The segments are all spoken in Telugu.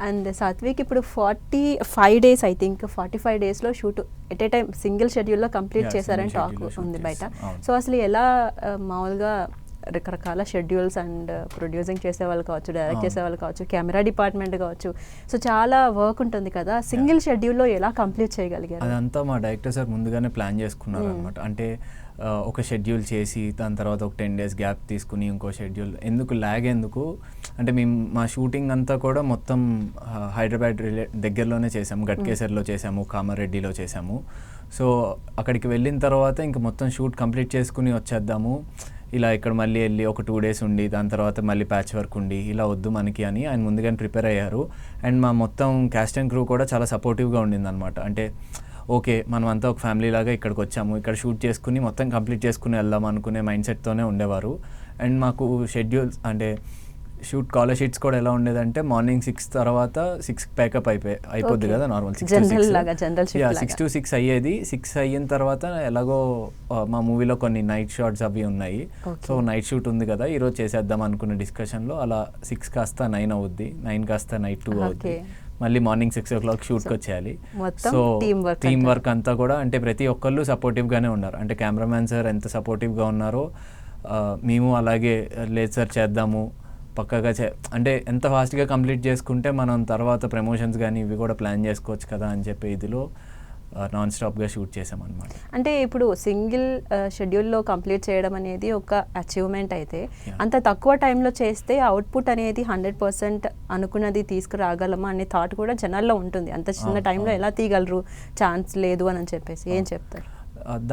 అండ్ సాత్విక్ ఇప్పుడు 45 డేస్ ఐ థింక్ 45 డేస్లో shoot at a time single షెడ్యూల్లో కంప్లీట్ చేశారని టాక్ ఉంది బయట. సో అసలు ఎలా మామూలుగా రకరకాల షెడ్యూల్స్ అండ్ ప్రొడ్యూసింగ్ చేసేవాళ్ళు కావచ్చు, డైరెక్ట్ చేసేవాళ్ళు కావచ్చు, కెమెరా డిపార్ట్మెంట్ కావచ్చు, సో చాలా వర్క్ ఉంటుంది కదా, సింగిల్ షెడ్యూల్లో ఎలా కంప్లీట్ చేయగలిగారు? అదంతా మా డైరెక్టర్ సార్ ముందుగానే ప్లాన్ చేసుకున్నారు అనమాట. అంటే ఒక షెడ్యూల్ చేసి దాని తర్వాత ఒక 10 days గ్యాప్ తీసుకుని ఇంకో షెడ్యూల్ ఎందుకు ల్యాగ్ ఎందుకు అంటే మేము మా షూటింగ్ అంతా కూడా మొత్తం హైదరాబాద్ దగ్గరలోనే చేసాము, గట్కేసర్లో చేసాము, కామారెడ్డిలో చేసాము. సో అక్కడికి వెళ్ళిన తర్వాత ఇంకా మొత్తం షూట్ కంప్లీట్ చేసుకుని వచ్చేద్దాము, ఇలా ఇక్కడ మళ్ళీ వెళ్ళి ఒక 2 days ఉండి దాని తర్వాత మళ్ళీ ప్యాచ్ వర్క్ ఉండి ఇలా వద్దు మనకి అని ఆయన ముందుగానే ప్రిపేర్ అయ్యారు. అండ్ మా మొత్తం క్యాస్ట్ అండ్ క్రూ కూడా చాలా సపోర్టివ్గా ఉండింది అనమాట. అంటే ఓకే మనం అంతా ఒక ఫ్యామిలీ లాగా ఇక్కడికి వచ్చాము, ఇక్కడ షూట్ చేసుకుని మొత్తం కంప్లీట్ చేసుకుని వెళ్దాం అనుకునే మైండ్ సెట్తోనే ఉండేవారు. అండ్ మాకు షెడ్యూల్స్ అంటే షూట్ కాలర్ షీట్స్ కూడా ఎలా ఉండేదంటే మార్నింగ్ 6 తర్వాత 6 ప్యాకప్ అయిపోద్ది కదా నార్మల్ 6 to 6 అయ్యేది. 6 అయిన తర్వాత ఎలాగో మా మూవీలో కొన్ని నైట్ షాట్స్ అవి ఉన్నాయి, సో నైట్ షూట్ ఉంది కదా ఈరోజు చేసేద్దాం అనుకున్న డిస్కషన్లో అలా 6 కాస్త 9 అవుద్ది, 9 కాస్త నైట్ 2 అవుద్ది, మళ్ళీ మార్నింగ్ 6 o'clock షూట్కి వచ్చేయాలి. సో టీమ్ వర్క్ అంతా కూడా అంటే ప్రతి ఒక్కళ్ళు సపోర్టివ్గానే ఉన్నారు. అంటే కెమెరామ్యాన్ సార్ ఎంత సపోర్టివ్గా ఉన్నారో మేము అలాగే లేదు సార్ చేద్దాము పక్కగా అంటే ఎంత ఫాస్ట్గా కంప్లీట్ చేసుకుంటే మనం తర్వాత ప్రమోషన్స్ కానీ ఇవి కూడా ప్లాన్ చేసుకోవచ్చు కదా అని చెప్పి ఇదిలో నాన్ స్టాప్గా షూట్ చేసామన్నమాట. అంటే ఇప్పుడు సింగిల్ షెడ్యూల్లో కంప్లీట్ చేయడం అనేది ఒక అచీవ్మెంట్ అయితే, అంత తక్కువ టైంలో చేస్తే అవుట్పుట్ అనేది 100% అనుకున్నది తీసుకురాగలమా అనే థాట్ కూడా జనాల్లో ఉంటుంది. అంత చిన్న టైంలో ఎలా తీయగలరు, ఛాన్స్ లేదు అని చెప్పేసి ఏం చెప్తారు?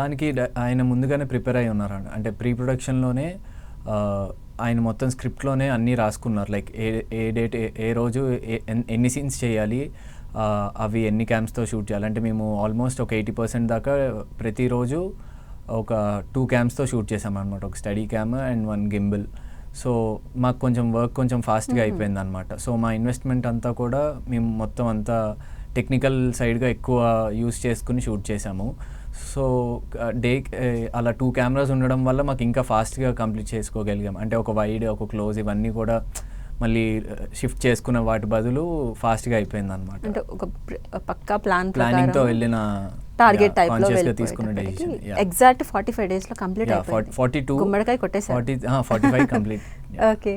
దానికి ఆయన ముందుగానే ప్రిపేర్ అయి ఉన్నారు. అంటే ప్రీ ప్రొడక్షన్లోనే ఆయన మొత్తం స్క్రిప్ట్లోనే అన్నీ రాసుకున్నారు. లైక్ ఏ డేట్ ఏ రోజు ఎన్ని సీన్స్ చేయాలి, అవి ఎన్ని క్యామ్స్తో షూట్ చేయాలి. అంటే మేము ఆల్మోస్ట్ ఒక 80% దాకా ప్రతిరోజు ఒక 2 క్యామ్స్తో షూట్ చేసామన్నమాట, ఒక study cam and 1 gimbal. So మాకు కొంచెం వర్క్ కొంచెం ఫాస్ట్గా అయిపోయింది అనమాట. సో మా ఇన్వెస్ట్మెంట్ అంతా కూడా మేము మొత్తం అంతా టెక్నికల్ సైడ్గా ఎక్కువ యూస్ చేసుకుని షూట్ చేసాము. సో అలా 2 cameras ఉండడం వల్ల మాకు ఇంకా ఫాస్ట్గా కంప్లీట్ చేసుకోగలిగాం. అంటే ఒక వైడ్ ఒక క్లోజ్ ఇవన్నీ కూడా మళ్ళీ షిఫ్ట్ చేసుకున్న వాటి బదులు ఫాస్ట్గా అయిపోయింది అనమాట. అంటే ఒక పక్కా ప్లానింగ్తో వెళ్ళిన టార్గెట్ టైప్లో తీసుకున్న డెసిషన్ ఎగ్జాక్ట్ 45 days కంప్లీట్ అయిపోయింది. 42 గుమ్మడికాయ కొట్టేసారు. 45 కంప్లీట్. ఓకే.